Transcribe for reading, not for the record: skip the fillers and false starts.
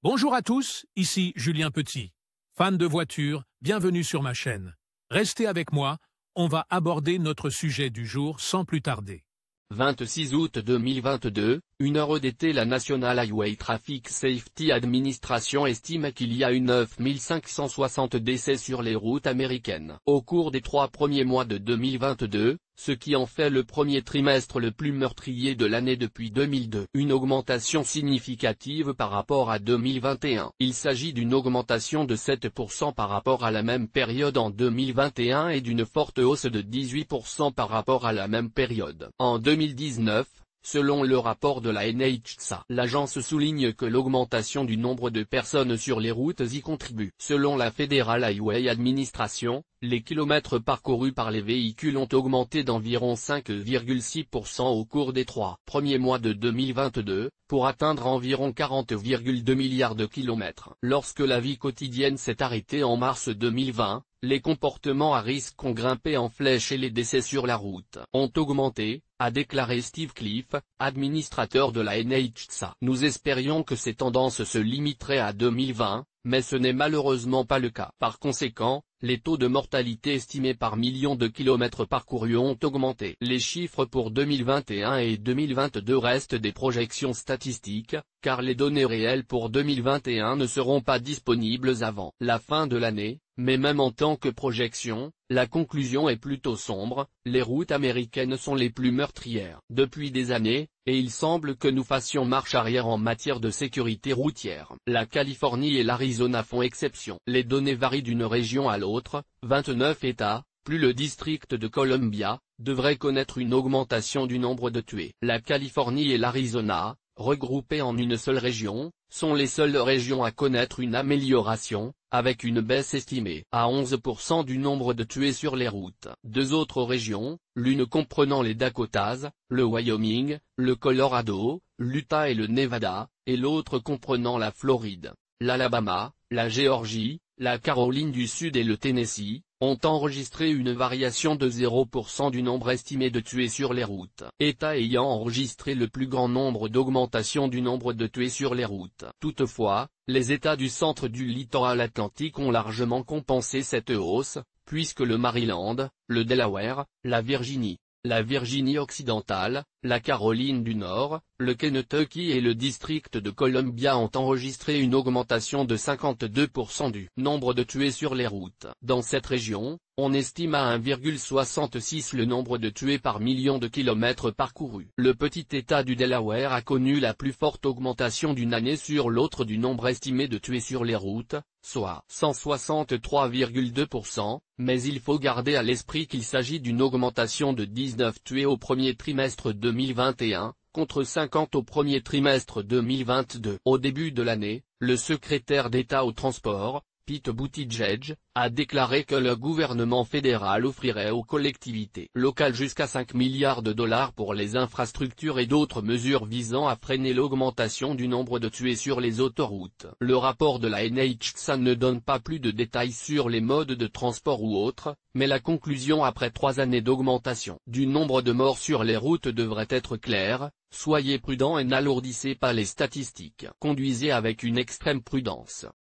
Bonjour à tous, ici Julien Petit. Fan de voitures, bienvenue sur ma chaîne. Restez avec moi, on va aborder notre sujet du jour sans plus tarder. 26 août 2022, 1 heure d'été. La National Highway Traffic Safety Administration estime qu'il y a eu 9560 décès sur les routes américaines au cours des 3 premiers mois de 2022, ce qui en fait le premier trimestre le plus meurtrier de l'année depuis 2002. Une augmentation significative par rapport à 2021. Il s'agit d'une augmentation de 7% par rapport à la même période en 2021 et d'une forte hausse de 18% par rapport à la même période en 2019. Selon le rapport de la NHTSA, l'agence souligne que l'augmentation du nombre de personnes sur les routes y contribue. Selon la Federal Highway Administration, les kilomètres parcourus par les véhicules ont augmenté d'environ 5,6% au cours des 3 premiers mois de 2022, pour atteindre environ 40,2 milliards de kilomètres. Lorsque la vie quotidienne s'est arrêtée en mars 2020, les comportements à risque ont grimpé en flèche et les décès sur la route ont augmenté, a déclaré Steve Cliff, administrateur de la NHTSA. Nous espérions que ces tendances se limiteraient à 2020, mais ce n'est malheureusement pas le cas. Par conséquent, les taux de mortalité estimés par million de kilomètres parcourus ont augmenté. Les chiffres pour 2021 et 2022 restent des projections statistiques, car les données réelles pour 2021 ne seront pas disponibles avant la fin de l'année, mais même en tant que projection, la conclusion est plutôt sombre. Les routes américaines sont les plus meurtrières depuis des années, et il semble que nous fassions marche arrière en matière de sécurité routière. La Californie et l'Arizona font exception. Les données varient d'une région à l'autre. 29 États, plus le district de Columbia, devraient connaître une augmentation du nombre de tués. La Californie et l'Arizona, regroupées en une seule région, sont les seules régions à connaître une amélioration, avec une baisse estimée à 11% du nombre de tués sur les routes. Deux autres régions, l'une comprenant les Dakotas, le Wyoming, le Colorado, l'Utah et le Nevada, et l'autre comprenant la Floride, l'Alabama, la Géorgie, la Caroline du Sud et le Tennessee, ont enregistré une variation de 0% du nombre estimé de tués sur les routes. États ayant enregistré le plus grand nombre d'augmentation du nombre de tués sur les routes. Toutefois, les États du centre du littoral atlantique ont largement compensé cette hausse, puisque le Maryland, le Delaware, la Virginie occidentale, la Caroline du Nord, le Kentucky et le district de Columbia ont enregistré une augmentation de 52% du nombre de tués sur les routes. Dans cette région, on estime à 1,66 le nombre de tués par million de kilomètres parcourus. Le petit État du Delaware a connu la plus forte augmentation d'une année sur l'autre du nombre estimé de tués sur les routes, soit 163,2%, mais il faut garder à l'esprit qu'il s'agit d'une augmentation de 19 tués au premier trimestre 2021, contre 50 au premier trimestre 2022. Au début de l'année, le secrétaire d'État au transport, Pete Buttigieg, a déclaré que le gouvernement fédéral offrirait aux collectivités locales jusqu'à 5 milliards de dollars pour les infrastructures et d'autres mesures visant à freiner l'augmentation du nombre de tués sur les autoroutes. Le rapport de la NHTSA ne donne pas plus de détails sur les modes de transport ou autres, mais la conclusion après 3 années d'augmentation du nombre de morts sur les routes devrait être claire: soyez prudents et n'alourdissez pas les statistiques. Conduisez avec une extrême prudence.